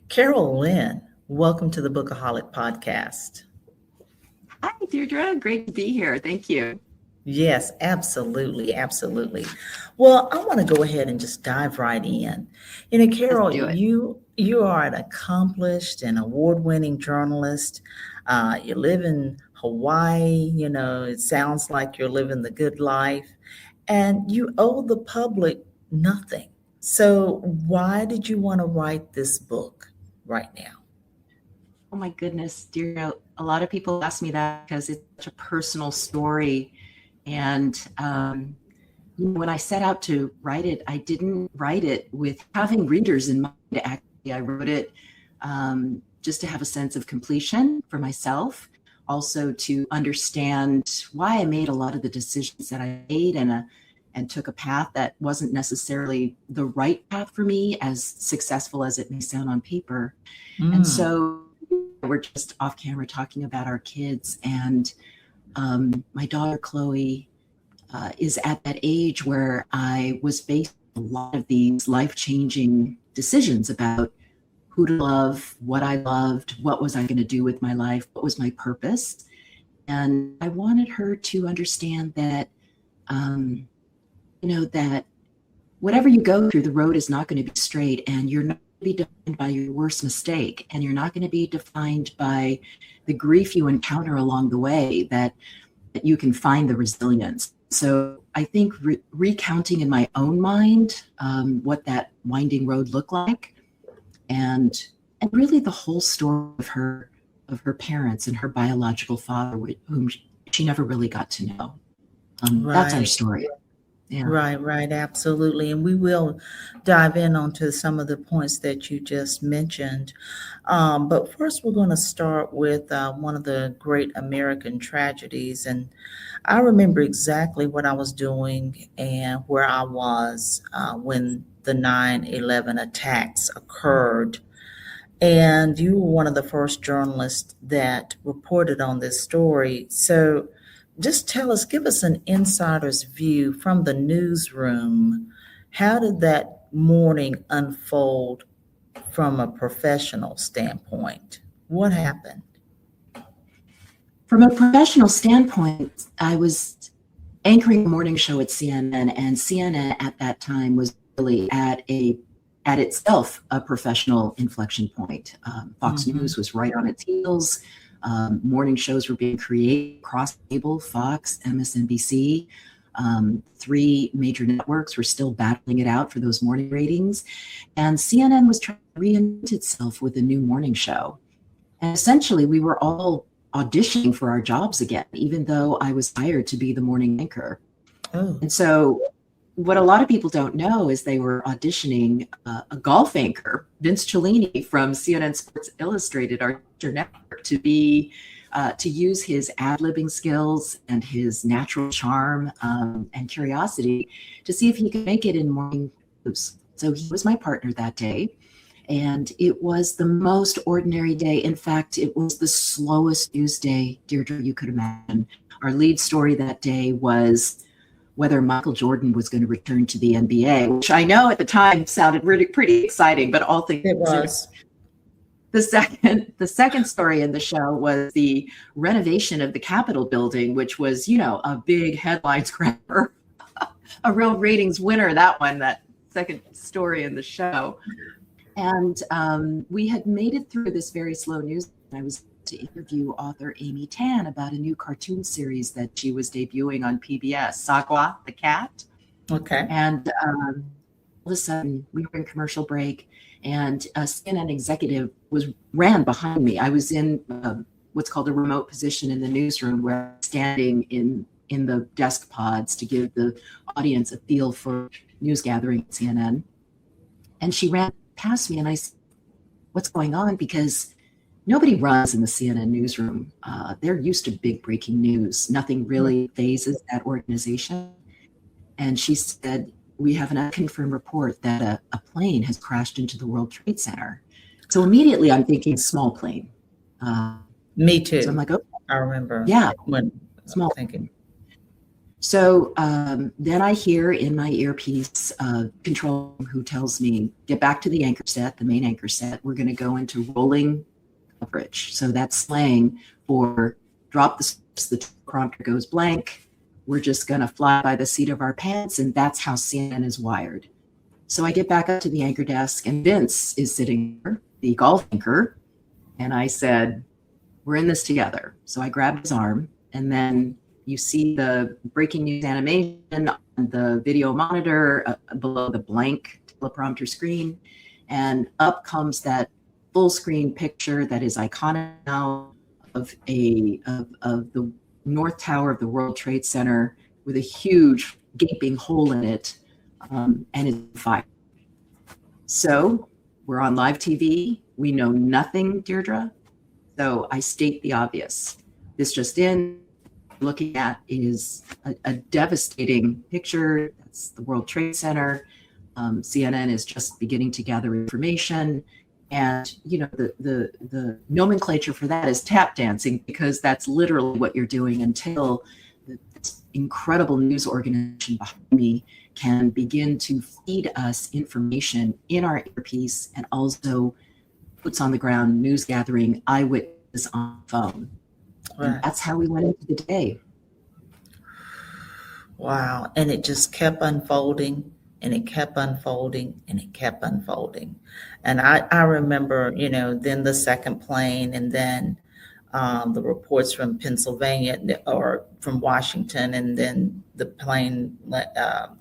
Carol Lin, welcome to the Bookaholic podcast. Hi, Deirdre. Great to be here. Thank you. Yes, absolutely, absolutely. Well, I want to go ahead and just dive right in. Let's Carol, do it. you are an accomplished and award-winning journalist. You live in Hawaii. It sounds like you're living the good life, and you owe the public nothing. So, why did you want to write this book right now? Oh my goodness, Deirdre. A lot of people ask me that because it's such a personal story. And when I set out to write it, I didn't write it with having readers in mind. Actually, I wrote it just to have a sense of completion for myself, also to understand why I made a lot of the decisions that I made and took a path that wasn't necessarily the right path for me, as successful as it may sound on paper. And Mm. so we're just off camera talking about our kids. And my daughter, Chloe, is at that age where I was facing a lot of these life-changing decisions about who to love, what I loved, what was I going to do with my life, what was my purpose. And I wanted her to understand that, that whatever you go through, the road is not going to be straight, and you're not going to be defined by your worst mistake, and you're not going to be defined by the grief you encounter along the way, that you can find the resilience. So I think recounting in my own mind what that winding road looked like, and really the whole story of her parents and her biological father, whom she never really got to know. That's our Right. story. Yeah. Right, absolutely. And we will dive in onto some of the points that you just mentioned. But first, we're going to start with one of the great American tragedies. And I remember exactly what I was doing and where I was when the 9/11 attacks occurred. And you were one of the first journalists that reported on this story. So just tell us, give us an insider's view from the newsroom. How did that morning unfold from a professional standpoint? What happened? From a professional standpoint, I was anchoring a morning show at CNN, and CNN at that time was really at itself a professional inflection point. Fox Hmm. News was right on its heels. Morning shows were being created across cable, Fox, MSNBC. Three major networks were still battling it out for those morning ratings. And CNN was trying to reinvent itself with a new morning show. And essentially, we were all auditioning for our jobs again, even though I was hired to be the morning anchor. Oh, And so what a lot of people don't know is they were auditioning a golf anchor, Vince Cellini from CNN Sports Illustrated, our network, to use his ad-libbing skills and his natural charm and curiosity to see if he could make it in morning news. So he was my partner that day. And it was the most ordinary day. In fact, it was the slowest news day, Deirdre, you could imagine. Our lead story that day was whether Michael Jordan was going to return to the NBA, which I know at the time sounded really pretty exciting, but all things it considered. was. The second story in the show was the renovation of the Capitol building, which was, a big headline grabber, a real ratings winner, that second story in the show. And we had made it through this very slow news. I was to interview author Amy Tan about a new cartoon series that she was debuting on PBS, Sagwa the Cat. Okay. And all of a sudden, we were in commercial break, and a CNN executive ran behind me. I was in what's called a remote position in the newsroom, where I'm standing in the desk pods to give the audience a feel for news gathering at CNN. And she ran past me, and I said, "What's going on?" Because nobody runs in the CNN newsroom. They're used to big breaking news. Nothing really phases that organization. And she said, "We have an unconfirmed report that a plane has crashed into the World Trade Center." So immediately I'm thinking small plane. Me So I'm too. like, "Oh, I remember yeah, when small." thinking. So then I hear in my earpiece control who tells me, get back to the anchor set, the main anchor set. We're going to go into rolling coverage. So that's slang for drop the prompter goes blank. We're just going to fly by the seat of our pants. And that's how CNN is wired. So I get back up to the anchor desk and Vince is sitting there, the golf anchor. And I said, we're in this together. So I grabbed his arm, and then you see the breaking news animation on the video monitor below the blank teleprompter screen. And up comes that full screen picture that is iconic now of the North Tower of the World Trade Center with a huge gaping hole in it, and it's on fire. So we're on live TV. We know nothing, Deirdre. So I state the obvious. This just in, looking at is a devastating picture. That's the World Trade Center. CNN is just beginning to gather information. And, you know, the nomenclature for that is tap dancing, because that's literally what you're doing until this incredible news organization behind me can begin to feed us information in our earpiece, and also boots on the ground news gathering, eyewitness on the phone. Right. And that's how we went into the day. Wow. And it just kept unfolding, and it kept unfolding, and it kept unfolding. And I remember, you know, then the second plane, and then the reports from Pennsylvania or from Washington, and then the plane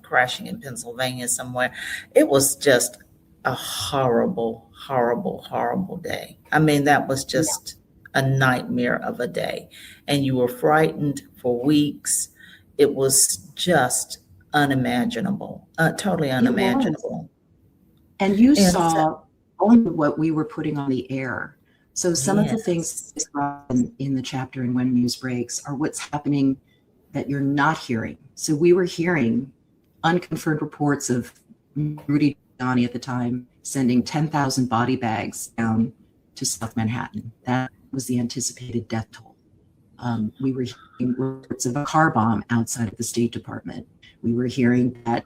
crashing in Pennsylvania somewhere. It was just a horrible, horrible, horrible day. I mean, that was just a nightmare of a day. And you were frightened for weeks. It was just unimaginable, totally unimaginable. And you saw only what we were putting on the air. So some of the things in the chapter in When News Breaks are what's happening that you're not hearing. So we were hearing unconfirmed reports of Rudy Giuliani at the time sending 10,000 body bags down to South Manhattan. That was the anticipated death toll. We were hearing reports of a car bomb outside of the State Department. We were hearing that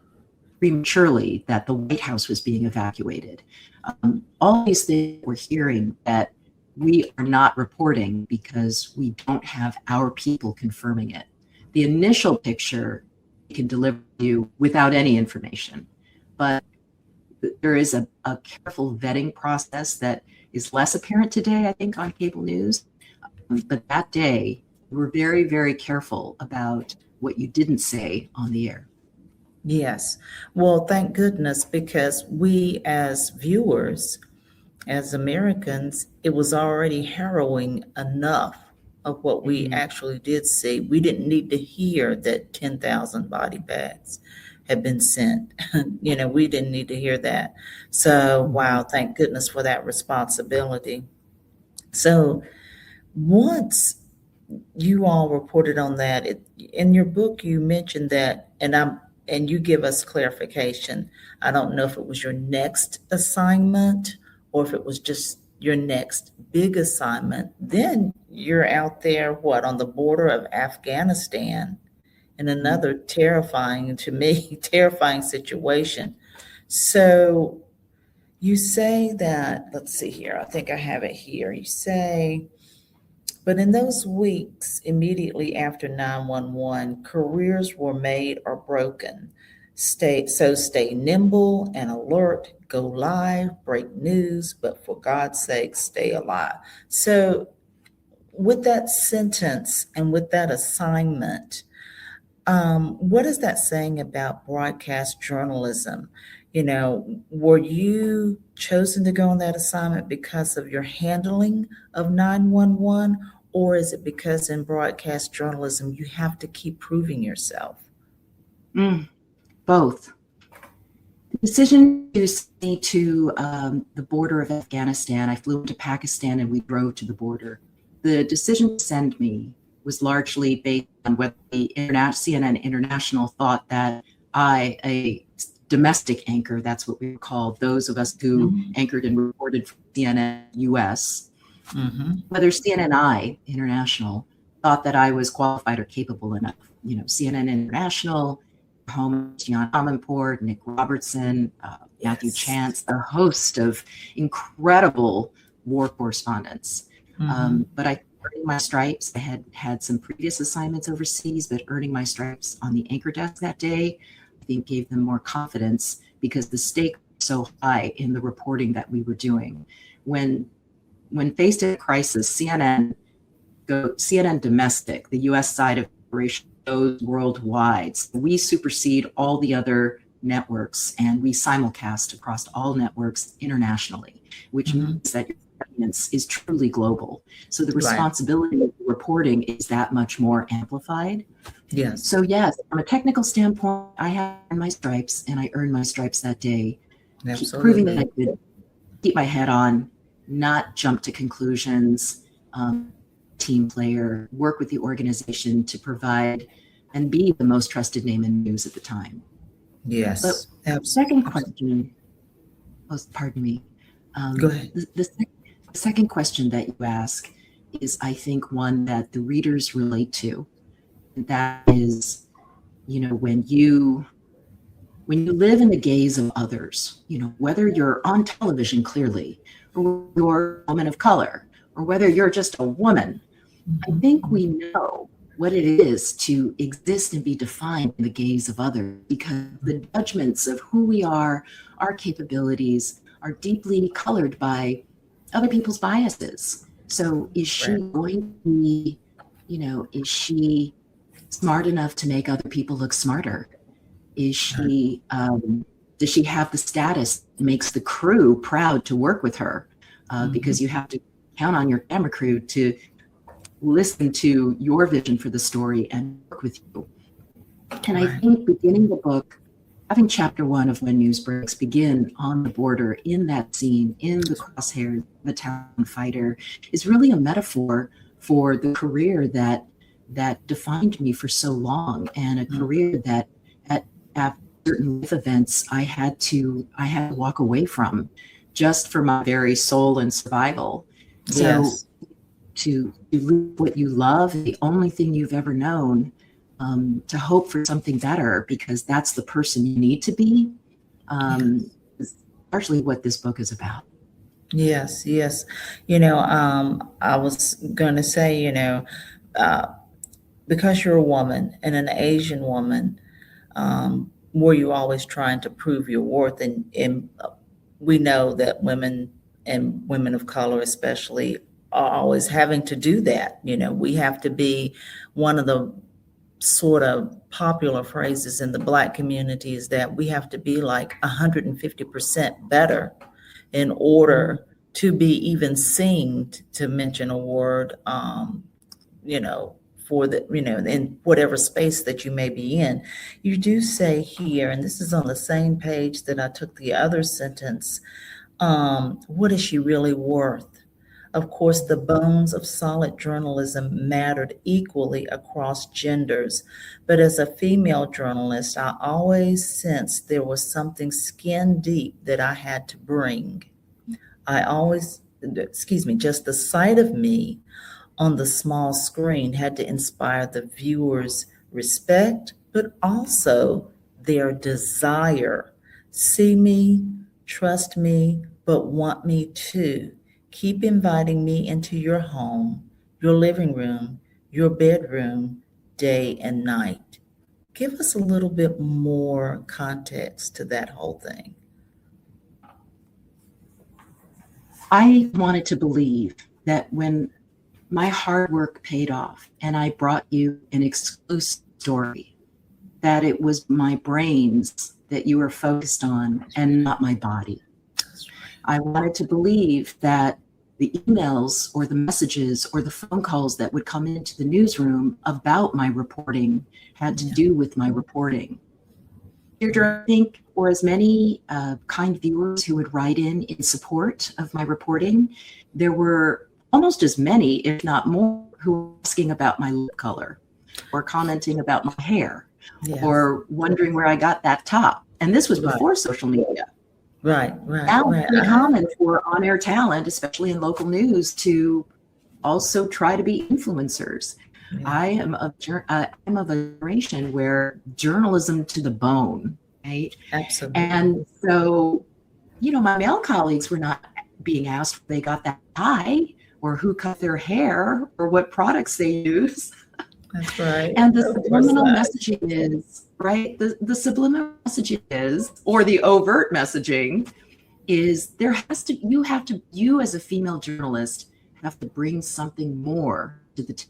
prematurely that the White House was being evacuated. All these things we're hearing that we are not reporting because we don't have our people confirming it. The initial picture we can deliver you without any information, but there is a careful vetting process that is less apparent today, I think, on cable news. But that day, we were very, very careful about what you didn't say on the air. Yes. Well, thank goodness, because we as viewers, as Americans, it was already harrowing enough of what we actually did see. We didn't need to hear that 10,000 body bags had been sent. You know, we didn't need to hear that. So, wow, thank goodness for that responsibility. So once you all reported on that, in your book, you mentioned that, and you give us clarification. I don't know if it was your next assignment or if it was just your next big assignment. Then you're out there, on the border of Afghanistan, in another terrifying, to me, terrifying situation. So you say that, let's see here, I think I have it here. You say, but in those weeks immediately after 911, careers were made or broken. Stay nimble and alert, go live, break news, but for God's sake, stay alive. So with that sentence and with that assignment, what is that saying about broadcast journalism? You know, were you chosen to go on that assignment because of your handling of 911, or is it because in broadcast journalism you have to keep proving yourself? Both. The decision to send me to the border of Afghanistan, I flew into Pakistan and we drove to the border. The decision to send me was largely based on whether the CNN International thought that I, a domestic anchor, that's what we were called, those of us who anchored and reported for CNN US, whether CNN International thought that I was qualified or capable enough. CNN International, home Gian Amanpour, Nick Robertson, Matthew Yes. Chance, a host of incredible war correspondents. But I earning my stripes. I had some previous assignments overseas, but earning my stripes on the anchor desk that day, I think gave them more confidence because the stake was so high in the reporting that we were doing. When faced in a crisis, CNN domestic, the U.S. side of the operation goes worldwide. So we supersede all the other networks, and we simulcast across all networks internationally, which means that your audience is truly global. So the responsibility of reporting is that much more amplified. Yes. So yes, from a technical standpoint, I had my stripes, and I earned my stripes that day, proving that I could keep my head on, not jump to conclusions, team player, work with the organization to provide and be the most trusted name in news at the time. Yes. But second question, pardon me. Go ahead. The second question that you ask is, I think, one that the readers relate to. And that is, when you live in the gaze of others, whether you're on television clearly, or you're a woman of color, or whether you're just a woman, I think we know what it is to exist and be defined in the gaze of others, because the judgments of who we are, our capabilities, are deeply colored by other people's biases. So is she going to be, is she smart enough to make other people look smarter? Is she, does she have the status that makes the crew proud to work with her? Because you have to count on your camera crew to listen to your vision for the story and work with you. And I think beginning the book, having chapter 1 of When News Breaks begin on the border, in that scene, in the crosshairs of a Taliban fighter, is really a metaphor for the career that defined me for so long, and a career that at certain life events I had to walk away from, just for my very soul and survival. So to live what you love, the only thing you've ever known, to hope for something better, because that's the person you need to be, is largely what this book is about. Yes. I was going to say, because you're a woman and an Asian woman, were you always trying to prove your worth? And we know that women and women of color especially are always having to do that. We have to be, one of the sort of popular phrases in the Black community is that we have to be like 150% better in order to be even seen, to mention a word, for the, in whatever space that you may be in. You do say here, and this is on the same page that I took the other sentence, what is she really worth? Of course, the bones of solid journalism mattered equally across genders, but as a female journalist, I always sensed there was something skin deep that I had to bring. Just the sight of me on the small screen had to inspire the viewers' respect, but also their desire. See me, trust me, but want me too. Keep inviting me into your home, your living room, your bedroom, day and night. Give us a little bit more context to that whole thing. I wanted to believe that when my hard work paid off and I brought you an exclusive story, that it was my brains that you were focused on and not my body. I wanted to believe that the emails or the messages or the phone calls that would come into the newsroom about my reporting had to do with my reporting. Deirdre, I think for as many kind viewers who would write in support of my reporting, there were almost as many, if not more, who were asking about my lip color, or commenting about my hair, or wondering where I got that top. And this was before social media. Right. Now it's pretty common for on-air talent, especially in local news, to also try to be influencers. Yeah, I'm of a generation where journalism to the bone, right? absolutely. And so, my male colleagues were not being asked if they got that tie or who cut their hair or what products they use. That's right. And the Of course subliminal not. messaging is, right? The subliminal messaging is, or the overt messaging is you as a female journalist have to bring something more to the table.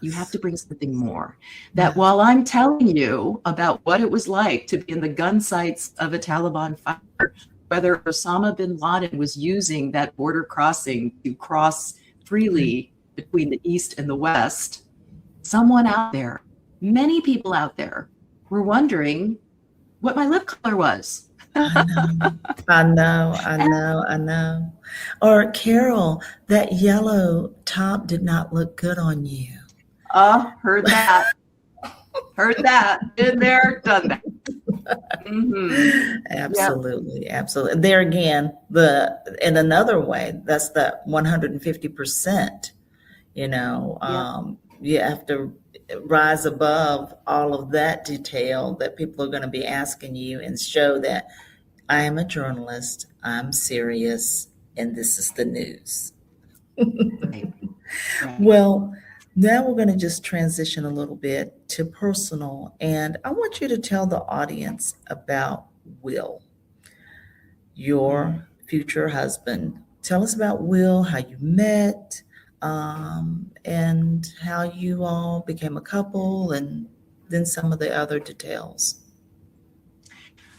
You have Yes. to bring something more. That Yes. while I'm telling you about what it was like to be in the gun sights of a Taliban fighter, whether Osama bin Laden was using that border crossing to cross freely between the East and the West, someone out there, many people out there, were wondering what my lip color was. I know. I know. I know. I know. Or Carol, that yellow top did not look good on you. Heard that. Heard that. Been there, done that. Mm-hmm. Yep. Absolutely, absolutely. There again, in another way, that's the 150%. Yep. You have to rise above all of that detail that people are going to be asking you and show that I am a journalist, I'm serious, and this is the news. Right. Right. Well, now we're going to just transition a little bit to personal, and I want you to tell the audience about Will, your future husband. Tell us about Will, how you met, and how you all became a couple, and then some of the other details.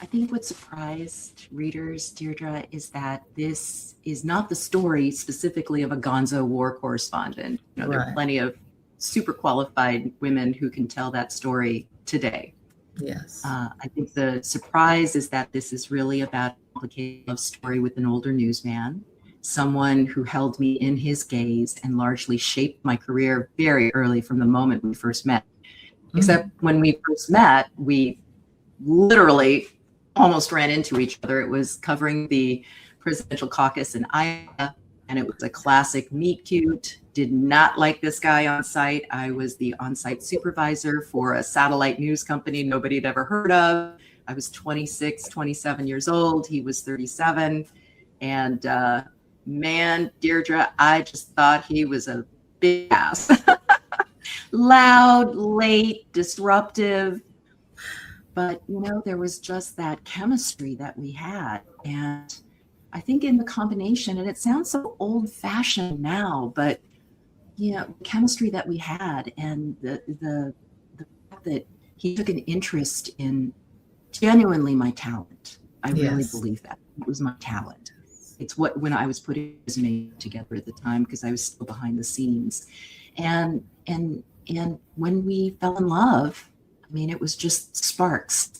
I think what surprised readers, Deirdre, is that this is not the story specifically of a gonzo war correspondent. There are Right. plenty of super qualified women who can tell that story today. Yes. I think the surprise is that this is really about a complicated love story with an older newsman, someone who held me in his gaze and largely shaped my career very early from the moment we first met. Except when we first met, we literally almost ran into each other. It was covering the presidential caucus in Iowa, and it was a classic meet cute. Did not like this guy on site. I was the on-site supervisor for a satellite news company nobody had ever heard of. I was 26, 27 years old. He was 37. And man, Deirdre, I just thought he was a big ass. Loud, late, disruptive. But, there was just that chemistry that we had. And I think in the combination, and it sounds so old fashioned now, but, the chemistry that we had and the fact that he took an interest in genuinely my talent. I really Yes. believe that. It was my talent. It's when I was putting his name together at the time, because I was still behind the scenes. And when we fell in love, it was just sparks.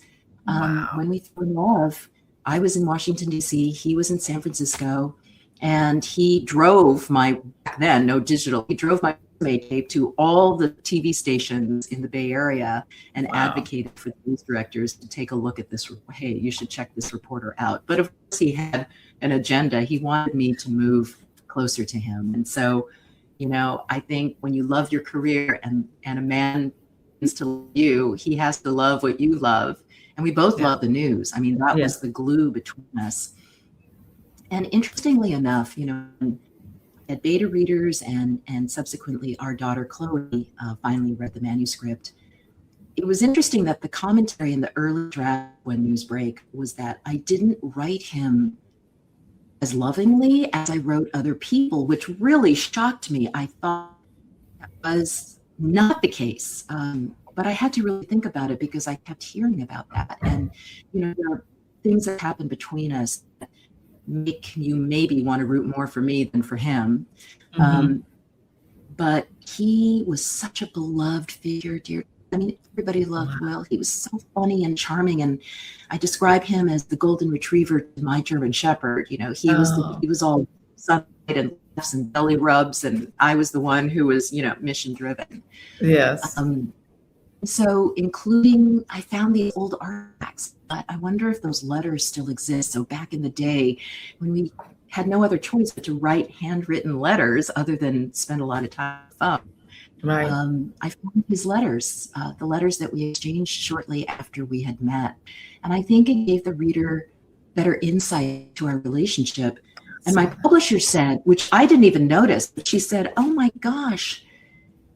Wow. When we fell in love, I was in Washington, D.C., he was in San Francisco, and he drove back then, no digital, he drove my resume tape to all the TV stations in the Bay Area and Wow. advocated for the news directors to take a look at this. Hey, you should check this reporter out. But of course, he had an agenda. He wanted me to move closer to him. And so, I think when you love your career and a man to love you, he has to love what you love. And we both love the news. That Yeah. was the glue between us. And interestingly enough, at beta readers and subsequently our daughter Chloe finally read the manuscript. It was interesting that the commentary in the early draft when Newsbreak was that I didn't write him as lovingly as I wrote other people, which really shocked me. I thought that was not the case. But I had to really think about it because I kept hearing about that. And, there are things that happen between us that make you maybe want to root more for me than for him. But he was such a beloved figure, dear. Everybody loved Will. He was so funny and charming. And I describe him as the golden retriever to my German Shepherd. He was all sunlight and laughs and belly rubs. And I was the one who was, mission driven. Yes. So I found these old artifacts, but I wonder if those letters still exist. So back in the day when we had no other choice but to write handwritten letters other than spend a lot of time on the phone, Right. I found his letters, the letters that we exchanged shortly after we had met. And I think it gave the reader better insight to our relationship. And my publisher said, which I didn't even notice, but she said, "Oh my gosh,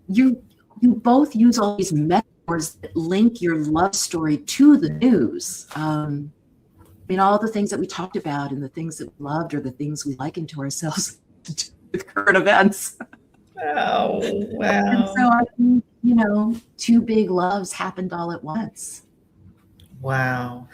you both use all these metaphors that link your love story to the news." I mean, all the things that we talked about and the things that we loved are the things we likened to ourselves with current events. Oh, And wow. so I think, you know, two big loves happened all at once. Wow.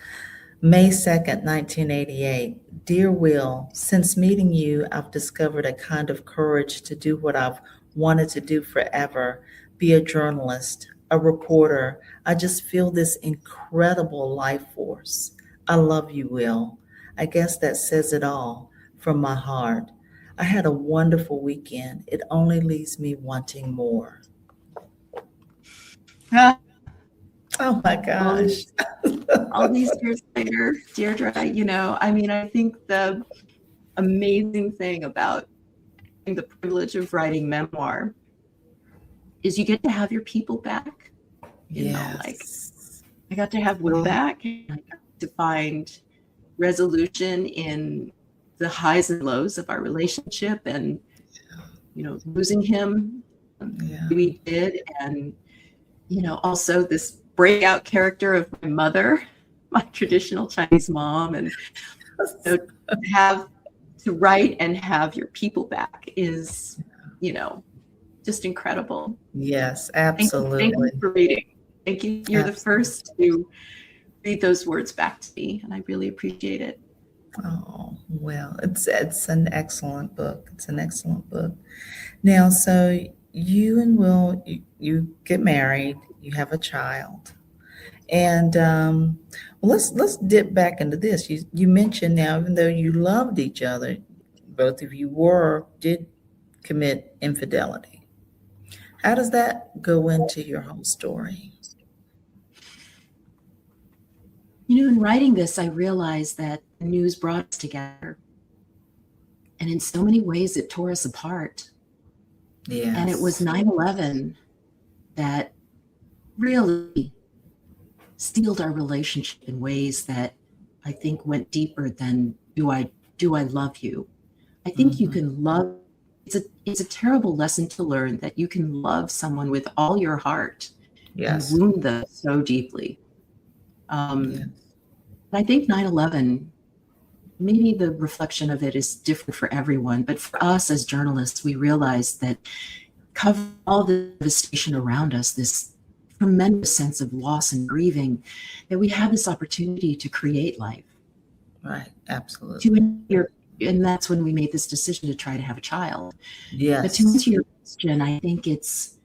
May 2nd, 1988. Dear Will, since meeting you, I've discovered a kind of courage to do what I've wanted to do forever, be a journalist, a reporter. I just feel this incredible life force. I love you, Will. I guess that says it all from my heart. I had a wonderful weekend. It only leaves me wanting more. Ah, Oh my all gosh. these all these years later, Deirdre, you know, I mean, I think the amazing thing about the privilege of writing memoir is you get to have your people back. You know, like Yes. I got to have Will back, and I got to find resolution in the highs and lows of our relationship, and you know, losing him, Yeah. we did, and you know, also this breakout character of my mother, my traditional Chinese mom, and so to have to write and have your people back is, you know, just incredible. Yes, Thank you absolutely. for reading. Thank you. You're the Absolutely. first to read those words back to me, and I really appreciate it. Oh, well, it's an excellent book. It's an excellent book. Now, so you and Will, you get married, you have a child, and well, let's dip back into this. You mentioned now, even though you loved each other, both of you did commit infidelity. How does that go into your whole story? You know, in writing this, I realized that the news brought us together, and in so many ways, it tore us apart. And it was Yes. 9/11 that really sealed our relationship in ways that I think went deeper than do I love you? I think you Hmm. can love. It's a terrible lesson to learn that you can love someone with all your heart and Yes. wound them so deeply. Yeah. Um, I think 9/11, maybe the reflection of it is different for everyone, but for us as journalists, we realized that cover all the devastation around us, this tremendous sense of loss and grieving, that we have this opportunity to create life. Right. Absolutely. And that's when we made this decision to try to have a child. But to Yes. answer your question, I think it's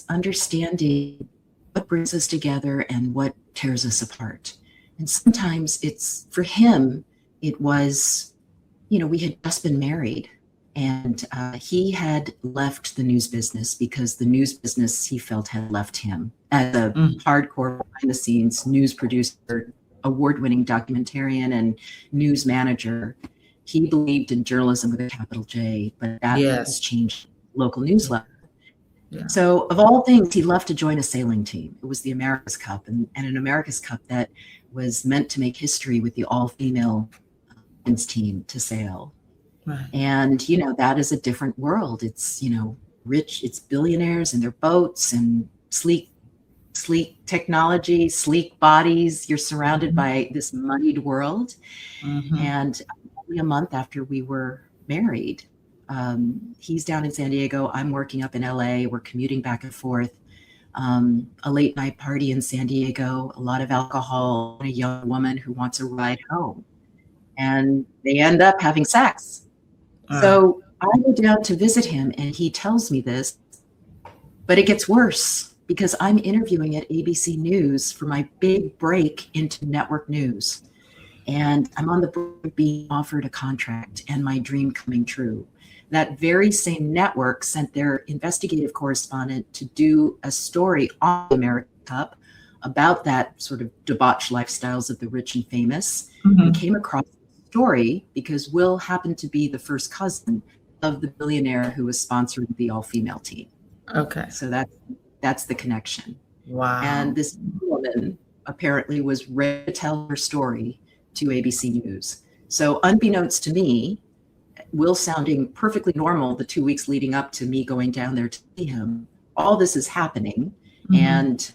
understanding what brings us together and what tears us apart. And sometimes it's for him, it was, you know, we had just been married, and he had left the news business because the news business he felt had left him. As a Mm. hardcore behind the scenes news producer, award winning documentarian, and news manager, he believed in journalism with a capital J, but that has Yes. changed local news Yeah. level. Yeah. So, of all things, he left to join a sailing team. It was the America's Cup, and an America's Cup that was meant to make history with the all female men's team to sail. Right. And, you know, that is a different world. It's, you know, rich, it's billionaires and their boats and sleek technology, sleek bodies. You're surrounded Hmm. by this moneyed world. Hmm. And only a month after we were married, he's down in San Diego. I'm working up in LA. We're commuting back and forth. A late night party in San Diego, a lot of alcohol, and a young woman who wants a ride home. And they end up having sex. Ah. So I go down to visit him, and he tells me this, but it gets worse because I'm interviewing at ABC News for my big break into network news. And I'm on the brink of being offered a contract and my dream coming true. That very same network sent their investigative correspondent to do a story on the American Cup about that sort of debauched lifestyles of the rich and famous, and Hmm. came across the story because Will happened to be the first cousin of the billionaire who was sponsoring the all-female team. Okay. So that's the connection. Wow. And this woman apparently was ready to tell her story to ABC News. So unbeknownst to me, Will sounding perfectly normal the 2 weeks leading up to me going down there to see him, all this is happening. And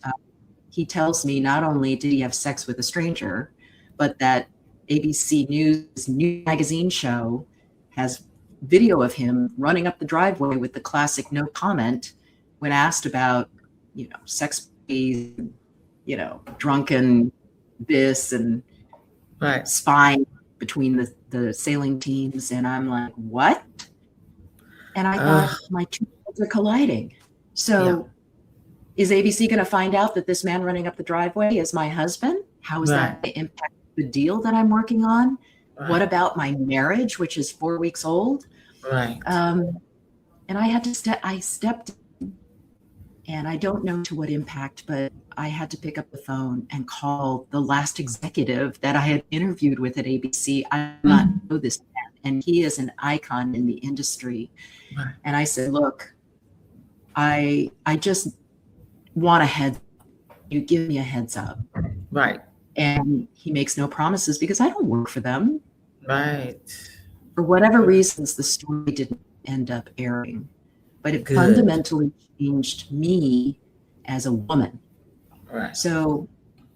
he tells me not only did he have sex with a stranger, but that ABC News new magazine show has video of him running up the driveway with the classic no comment when asked about, sex, drunken this and Right. spying between the sailing teams. And I'm like, what? And I thought, my two worlds are colliding. So is ABC going to find out that this man running up the driveway is my husband? How is that going to impact the deal that I'm working on? Right. What about my marriage, which is 4 weeks old? Right. And I had to I stepped in, and I don't know to what impact, but I had to pick up the phone and call the last executive that I had interviewed with at ABC. I did not know this man, and he is an icon in the industry. Right. And I said, look, I just want a heads up. You give me a heads up. Right. And he makes no promises because I don't work for them. Right. For whatever reasons, the story didn't end up airing, but it fundamentally changed me as a woman. Right. So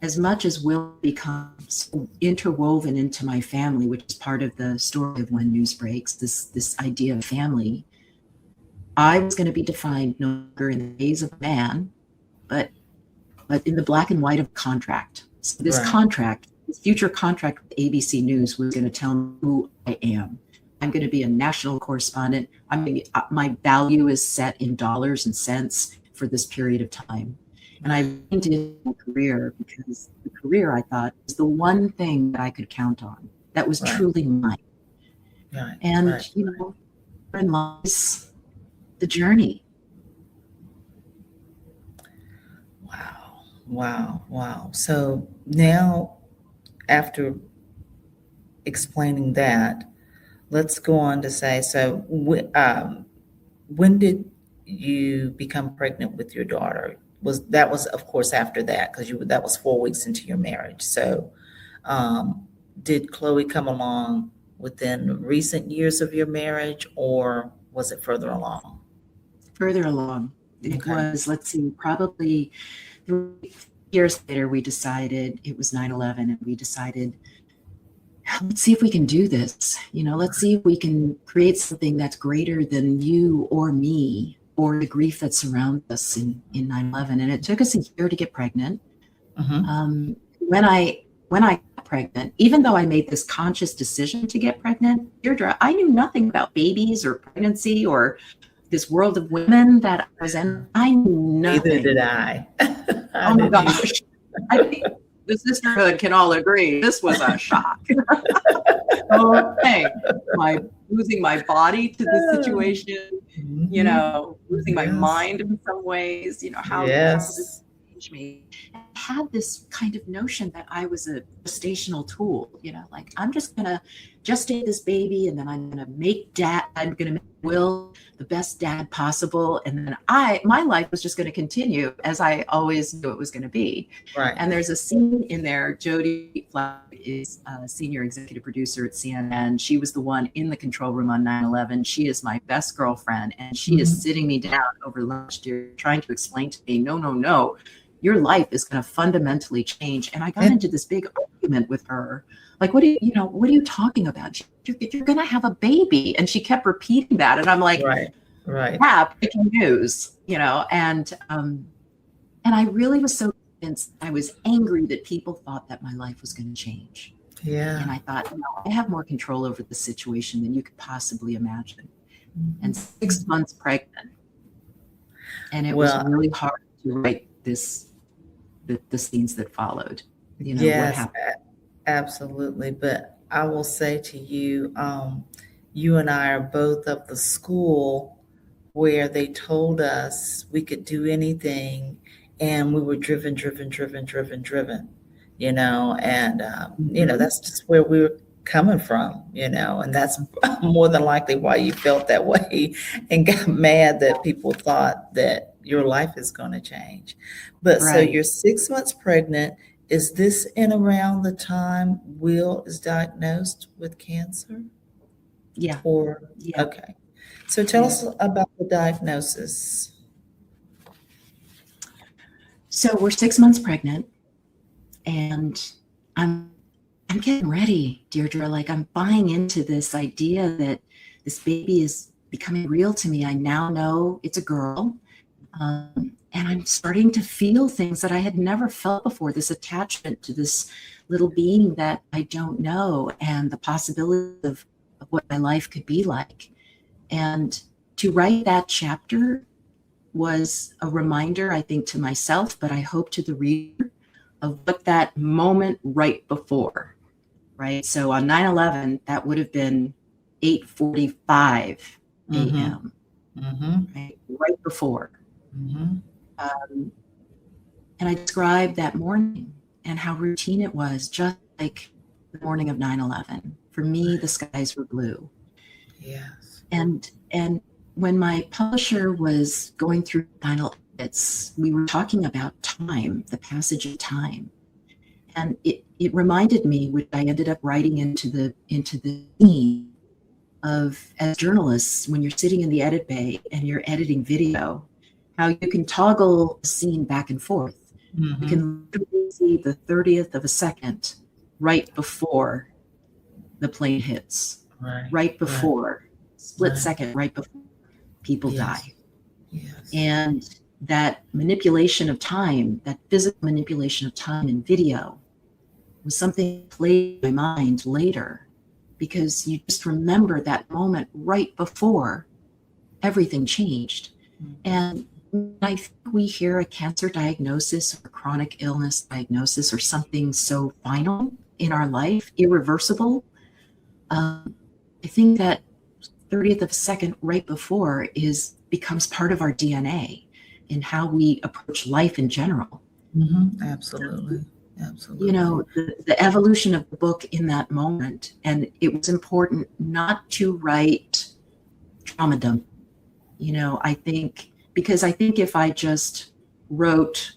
as much as Will becomes interwoven into my family, which is part of the story of When News Breaks, this idea of family, I was going to be defined no longer in the days of a man, but in the black and white of contract. So this contract, this future contract with ABC News was going to tell me who I am. I'm going to be a national correspondent. My value is set in dollars and cents for this period of time. And I leaned into my career because the career, I thought, was the one thing that I could count on that was truly mine. Right. And, therein lies the journey. Wow. So now, after explaining that, let's go on to say, so when did you become pregnant with your daughter? That was of course after that, because that was 4 weeks into your marriage. So did Chloe come along within recent years of your marriage, or was it further along? Further along. It was, let's see, probably 3 years later, we decided, it was 9/11, and we decided, let's see if we can do this. Let's see if we can create something that's greater than you or me or the grief that surrounds us in 9/11. And it took us a year to get pregnant. When I got pregnant, even though I made this conscious decision to get pregnant, Deirdre, I knew nothing about babies or pregnancy or this world of women that I was in. I knew nothing. Neither did I. Oh my gosh. I think the sisterhood can all agree this was a shock. Okay, losing my body to the situation, losing my mind in some ways, how this changed me. I had this kind of notion that I was a gestational tool, like I'm just going to gestate this baby, and then I'm going to I'm going to make Will the best dad possible. And then my life was just going to continue as I always knew it was going to be. Right. And there's a scene in there. Jodie Flack is a senior executive producer at CNN. She was the one in the control room on 9/11. She is my best girlfriend. And she is sitting me down over lunch, trying to explain to me, no, your life is going to fundamentally change. And I got into this big argument with her. Like, what are you talking about? You're going to have a baby. And she kept repeating that. And I'm like, right. Yeah, breaking news, and I really was so convinced. I was angry that people thought that my life was going to change. Yeah. And I thought, I have more control over the situation than you could possibly imagine. And 6 months pregnant. And it was really hard to write the scenes that followed. What happened. Absolutely. But I will say to you, you and I are both of the school where they told us we could do anything, and we were driven, and that's just where coming from, and that's more than likely why you felt that way and got mad that people thought that your life is going to change. But so Right. you're 6 months pregnant. Is this in around the time Will is diagnosed with cancer? Yeah. Or, Yeah. okay. So tell Yeah. us about the diagnosis. So we're 6 months pregnant, and I'm getting ready, Deirdre. Like, I'm buying into this idea that this baby is becoming real to me. I now know it's a girl. And I'm starting to feel things that I had never felt before, this attachment to this little being that I don't know, and the possibility of what my life could be like. And to write that chapter was a reminder, I think, to myself, but I hope to the reader, of what that moment right before, right? So on 9/11, that would have been 8:45 Mm-hmm. a.m., Mm-hmm. right before. Mm-hmm. Um, and I described that morning and how routine it was, just like the morning of 9/11. For me, the skies were blue. Yes. And when my publisher was going through final edits, we were talking about time, the passage of time. And it reminded me, which I ended up writing into the theme of, as journalists, when you're sitting in the edit bay and you're editing video, how you can toggle a scene back and forth. You Mm-hmm. can literally see the 30th of a second right before the plane hits, Right. right Right. before, split Right. second, right before people Yes. die. Yes. And that manipulation of time, that physical manipulation of time in video, was something that played in my mind later, because you just remember that moment right before everything changed. Mm-hmm. And I think we hear a cancer diagnosis or chronic illness diagnosis or something so final in our life, irreversible. I think that 30th of a second right before becomes part of our DNA in how we approach life in general. Mm-hmm. Absolutely. Absolutely. The evolution of the book in that moment, and it was important not to write trauma dump. I think, because I think if I just wrote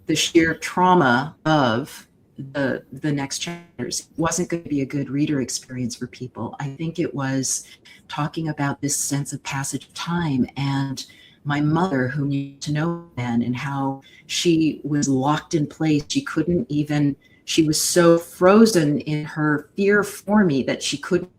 the sheer trauma of the next chapters, it wasn't going to be a good reader experience for people. I think it was talking about this sense of passage of time, and my mother, who needed to know then, and how she was locked in place. She was so frozen in her fear for me that she couldn't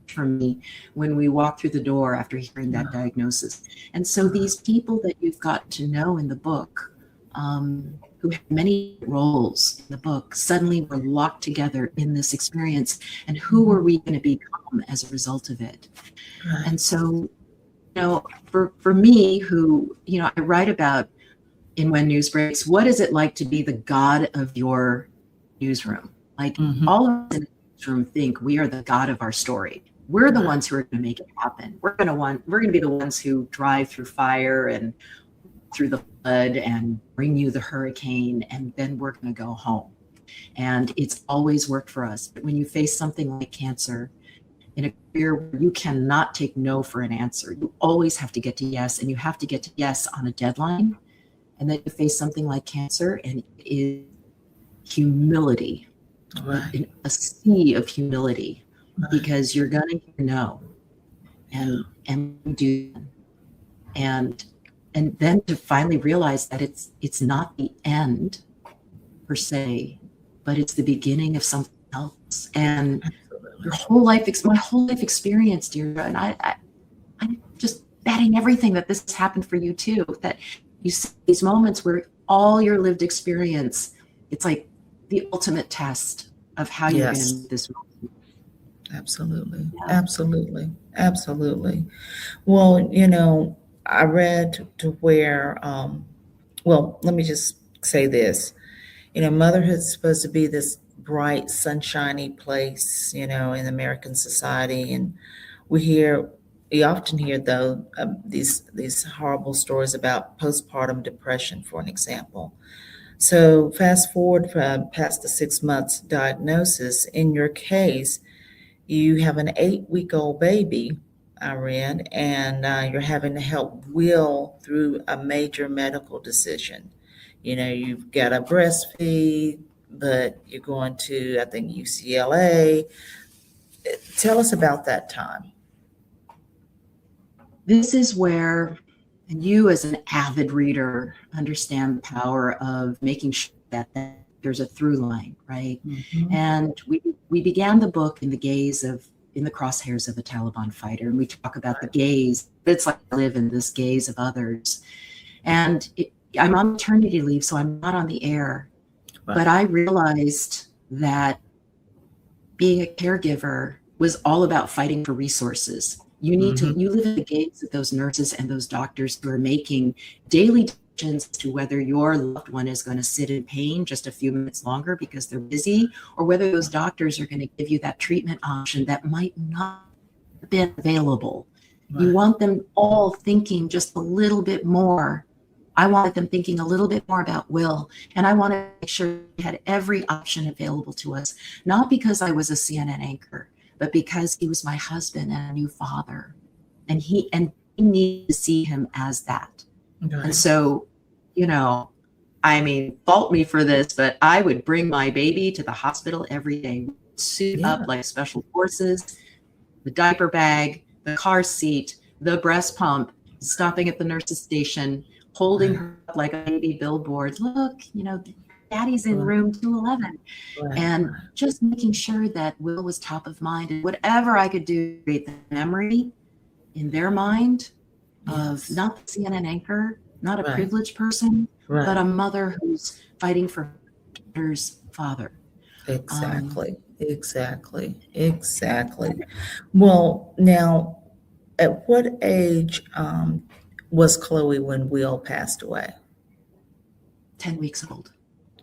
from me when we walked through the door after hearing that diagnosis. And so these people that you've got to know in the book, who had many roles in the book, suddenly were locked together in this experience. And who were we going to become as a result of it? Right. And so, for me, who, I write about in When News Breaks, what is it like to be the god of your newsroom? Like, Mm-hmm. all of us in the newsroom think we are the god of our story. We're the ones who are going to make it happen. We're going to be the ones who drive through fire and through the flood and bring you the hurricane, and then we're going to go home. And it's always worked for us. But when you face something like cancer, in a career where you cannot take no for an answer, you always have to get to yes, and you have to get to yes on a deadline. And then you face something like cancer, and it is humility, Right. a sea of humility, Right. because you're going to hear no, and do, and then to finally realize that it's not the end per se, but it's the beginning of something else. And my whole life experience, Deirdre, and I'm just betting everything that this has happened for you too, that you see these moments where all your lived experience, it's like the ultimate test of how you're going to meet this moment. Absolutely. Yeah. Absolutely. Absolutely. Well, I read to where, let me just say this. Motherhood's supposed to be this bright, sunshiny place, in American society. And we often hear, though, these horrible stories about postpartum depression, for an example. So fast forward past the 6 months diagnosis, in your case, You have an 8-week-old baby, I read, and you're having to help Will through a major medical decision. You've got to breastfeed, but you're going to, I think, UCLA. Tell us about that time. This is where you, as an avid reader, understand the power of making sure that there's a through line, right? Mm-hmm. And we began the book in the crosshairs of a Taliban fighter, and we talk about the gaze. It's like I live in this gaze of others, and I'm on maternity leave, so I'm not on the air. Right. But I realized that being a caregiver was all about fighting for resources. You need to, you live in the gaze of those nurses and those doctors who are making daily decisions to whether your loved one is going to sit in pain just a few minutes longer because they're busy, or whether those doctors are going to give you that treatment option that might not have been available. Right. You want them all thinking just a little bit more. I wanted them thinking a little bit more about Will, and I wanted to make sure we had every option available to us, not because I was a CNN anchor, but because he was my husband and a new father, and he needed to see him as that. Right. And so, fault me for this, but I would bring my baby to the hospital every day, suit up like special forces, the diaper bag, the car seat, the breast pump, stopping at the nurse's station, holding her up like a baby billboard. Look, Daddy's in room 211. Right. And just making sure that Will was top of mind, and whatever I could do to create the memory in their mind of not the CNN anchor, not a privileged person, but a mother who's fighting for her father. Exactly. Well, now, at what age was Chloe when Will passed away? 10 weeks old.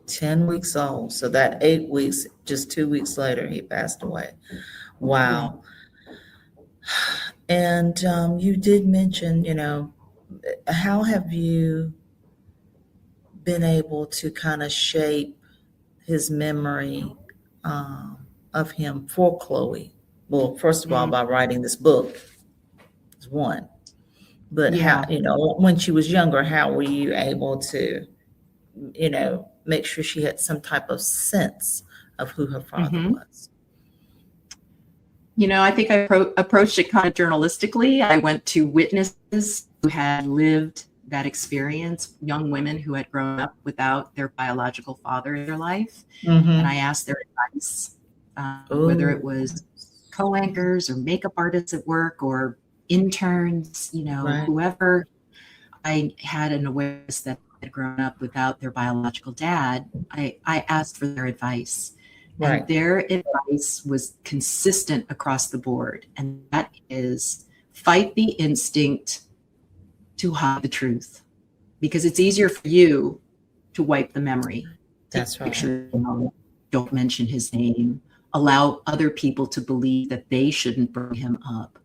10 weeks old. So that 8 weeks, just 2 weeks later, he passed away. Wow. Yeah. And you did mention, how have you been able to kind of shape his memory of him for Chloe? Well, first of all, by writing this book is one. But how, when she was younger, how were you able to, make sure she had some type of sense of who her father was? I think I approached it kind of journalistically. I went to witnesses who had lived that experience, young women who had grown up without their biological father in their life. And I asked their advice, whether it was co-anchors or makeup artists at work or interns, whoever I had an awareness that had grown up without their biological dad, I asked for their advice. And their advice was consistent across the board. And that is, fight the instinct to hide the truth, because it's easier for you to wipe the memory. That's right. Picture, don't mention his name. Allow other people to believe that they shouldn't bring him up.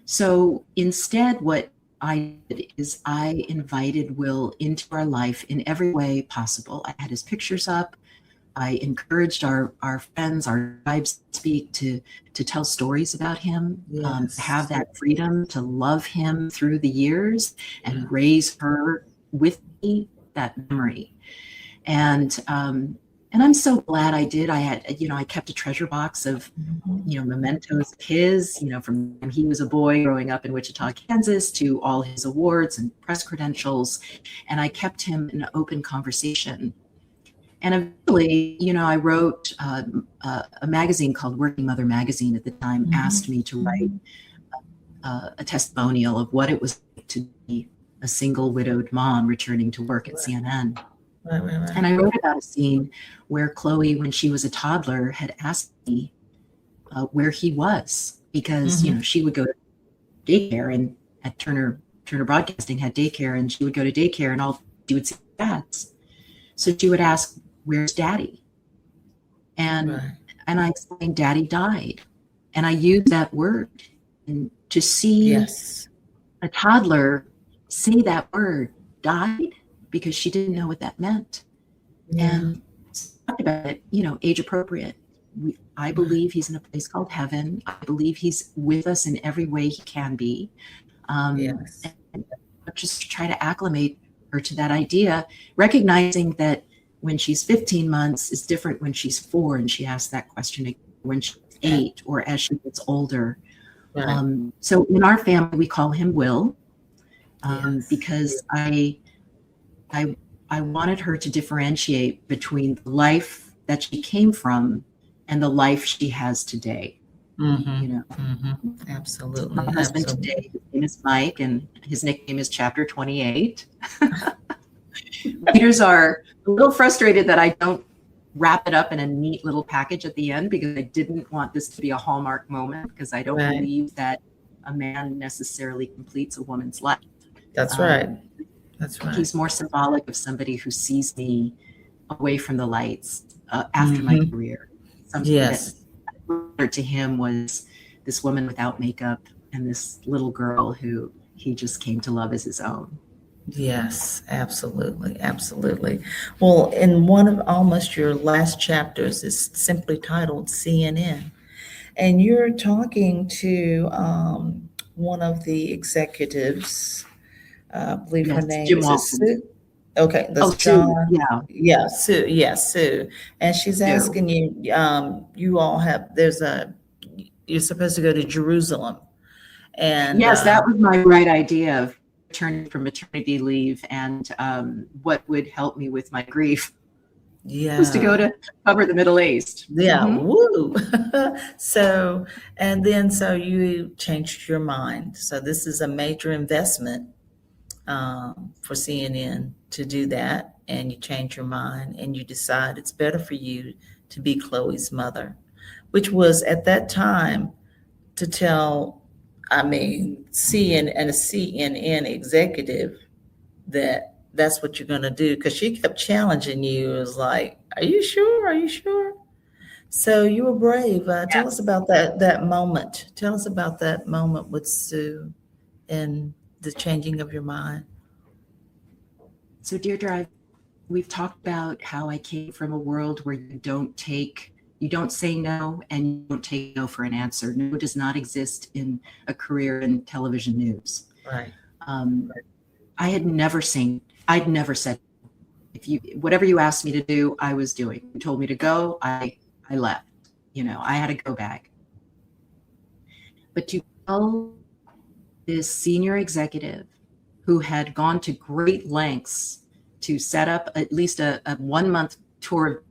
So instead, what I did is I invited Will into our life in every way possible. I had his pictures up. I encouraged our friends, our tribes speak to tell stories about him, have that freedom to love him through the years and raise her with me, that memory. And I'm so glad I did. I had, I kept a treasure box of, mementos of his, from when he was a boy growing up in Wichita, Kansas, to all his awards and press credentials. And I kept him in an open conversation. And eventually, I wrote a magazine called Working Mother Magazine at the time, asked me to write a testimonial of what it was like to be a single widowed mom returning to work at CNN. Right. And I wrote about a scene where Chloe, when she was a toddler, had asked me where he was, because, she would go to daycare, and at Turner Broadcasting had daycare, and she would go to daycare and she would see dads. So she would ask, "Where's Daddy?" And I explained, "Daddy died." And I used that word, and to see a toddler say that word, "died," because she didn't know what that meant. And talked about it, age appropriate. I believe he's in a place called heaven. I believe he's with us in every way he can be. Yes. And just try to acclimate her to that idea, recognizing that when she's 15 months is different when she's 4 and she asks that question when she's 8 or as she gets older. Right. So in our family, we call him Will, Yes. because I wanted her to differentiate between the life that she came from and the life she has today. Mm-hmm. You know, Absolutely. my husband Absolutely. today, his name is Mike, and his nickname is Chapter 28. Readers are a little frustrated that I don't wrap it up in a neat little package at the end, because I didn't want this to be a Hallmark moment, because I don't Right. believe that a man necessarily completes a woman's life. That's right. That's right. He's more symbolic of somebody who sees me away from the lights after my career. Something Yes. that to him was this woman without makeup and this little girl who he just came to love as his own. Yes, absolutely, absolutely. Well, in one of almost your last chapters is simply titled CNN, and you're talking to one of the executives. I believe her Yes, name Jim is it Walton. Sue? Okay, Oh, that's Sue. John. Yeah, Yeah, Sue. Yes, Sue. And she's Sue. asking you. You all have. You're supposed to go to Jerusalem, and Yes, that was my right idea of returning from maternity leave, and what would help me with my grief was to go yeah. to cover the Middle East. Yeah, Mm-hmm. woo. So you changed your mind. So this is a major investment for CNN to do that, and you change your mind and you decide it's better for you to be Chloe's mother, which was at that time to tell, I mean, a CNN executive that that's what you're going to do, because she kept challenging you. It was like, are you sure? Are you sure? So you were brave. Tell us Yes. about that moment. Tell us about that moment with Sue and the changing of your mind. So, Deirdre, we've talked about how I came from a world where you don't say no, and you don't take no for an answer. No does not exist in a career in television news. Right. I'd never said, whatever you asked me to do, I was doing. You told me to go, I left. I had a go bag. But to tell this senior executive who had gone to great lengths to set up at least a 1-month tour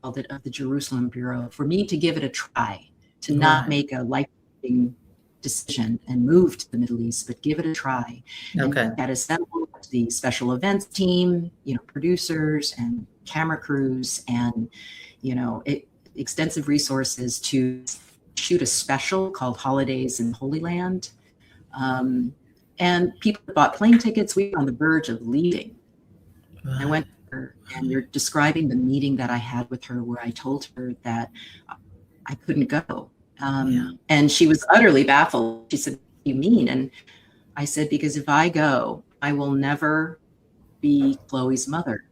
of the Jerusalem Bureau, for me to give it a try, to not Right. make a life-changing decision and move to the Middle East, but give it a try. Okay. And had assembled the special events team, producers and camera crews, and extensive resources to shoot a special called Holidays in Holy Land. And people bought plane tickets. We were on the verge of leaving. Right. I went to her, and you're describing the meeting that I had with her, where I told her that I couldn't go. Yeah. And she was utterly baffled. She said, "What do you mean?" And I said, "Because if I go, I will never be Chloe's mother.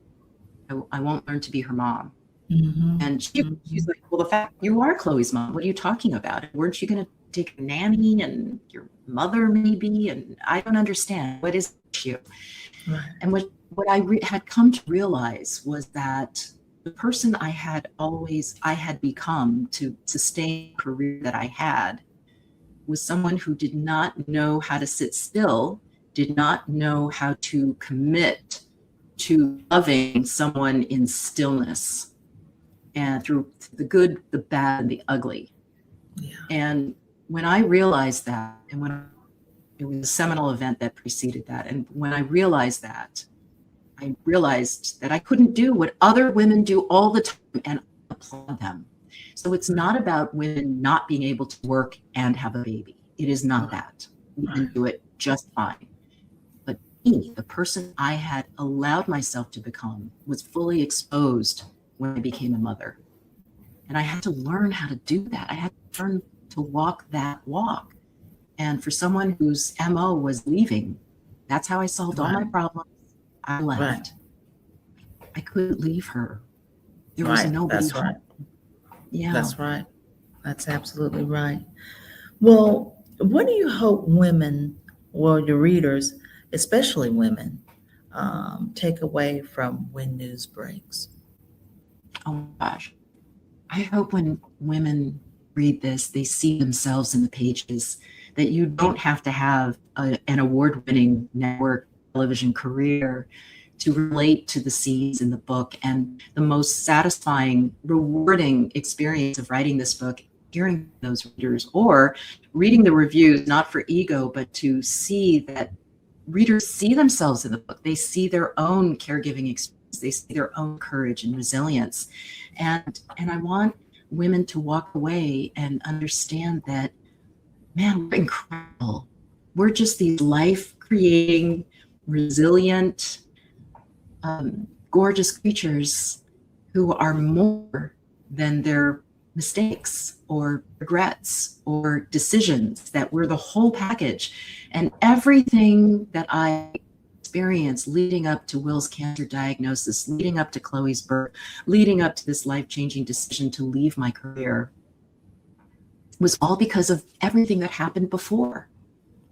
I won't learn to be her mom." Mm-hmm. And she's like, "Well, the fact you are Chloe's mom, what are you talking about? Weren't you going to take a nanny and your mother maybe? And I don't understand. What is the issue?" Right. And what I had come to realize was that the person I had become to sustain the career that I had was someone who did not know how to sit still, did not know how to commit to loving someone in stillness, and through the good, the bad, and the ugly. Yeah. And when I realized that, and when it was a seminal event that preceded that, and when I realized that I couldn't do what other women do all the time, and applaud them. So it's not about women not being able to work and have a baby. It is not that. Women do it just fine. But me, the person I had allowed myself to become, was fully exposed when I became a mother. And I had to learn how to do that. I had to learn to walk that walk. And for someone whose MO was leaving, that's how I solved all my problems. I left. Right. I couldn't leave her. There was Right. nobody That's right. Yeah. That's right. That's absolutely right. Well, what do you hope women, well, your readers, especially women, take away from when news breaks? Oh my gosh. I hope when women read this, they see themselves in the pages, that you don't have to have an award winning network television career to relate to the scenes in the book. And the most satisfying, rewarding experience of writing this book, hearing those readers or reading the reviews, not for ego, but to see that readers see themselves in the book. They see their own caregiving experience. They see their own courage and resilience. And I want women to walk away and understand that, man, we're incredible. We're just these life creating, resilient, gorgeous creatures who are more than their mistakes or regrets or decisions, that we're the whole package. And everything that I experienced leading up to Will's cancer diagnosis, leading up to Chloe's birth, leading up to this life-changing decision to leave my career, was all because of everything that happened before.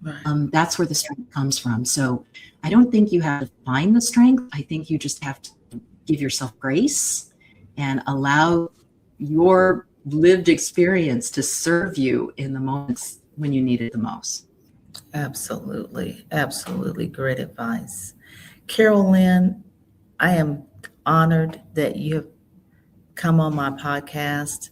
Right. That's where the strength comes from. So I don't think you have to find the strength. I think you just have to give yourself grace and allow your lived experience to serve you in the moments when you need it the most. Absolutely. Absolutely. Great advice. Carol Lin, I am honored that you have come on my podcast.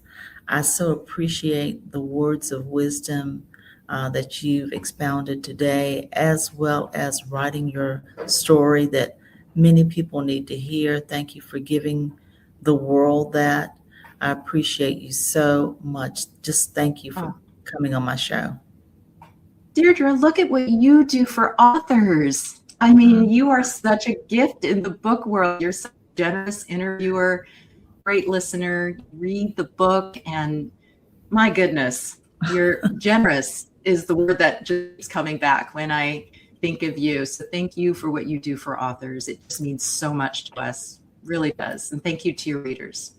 I so appreciate the words of wisdom that you've expounded today, as well as writing your story that many people need to hear. Thank you for giving the world that. I appreciate you so much. Just thank you for coming on my show. Deirdre, look at what you do for authors. I mean, you are such a gift in the book world. You're such a generous interviewer, great listener. Read the book, and my goodness, you're generous is the word that just keeps coming back when I think of you. So thank you for what you do for authors. It just means so much to us, really does. And thank you to your readers.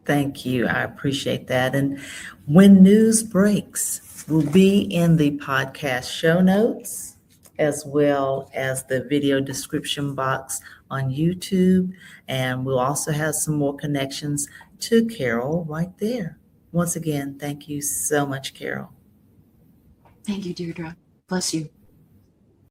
Thank you. I appreciate that. And when news breaks, will be in the podcast show notes as well as the video description box on YouTube. And we'll also have some more connections to Carol right there. Once again, thank you so much, Carol. Thank you, Deirdre. Bless you.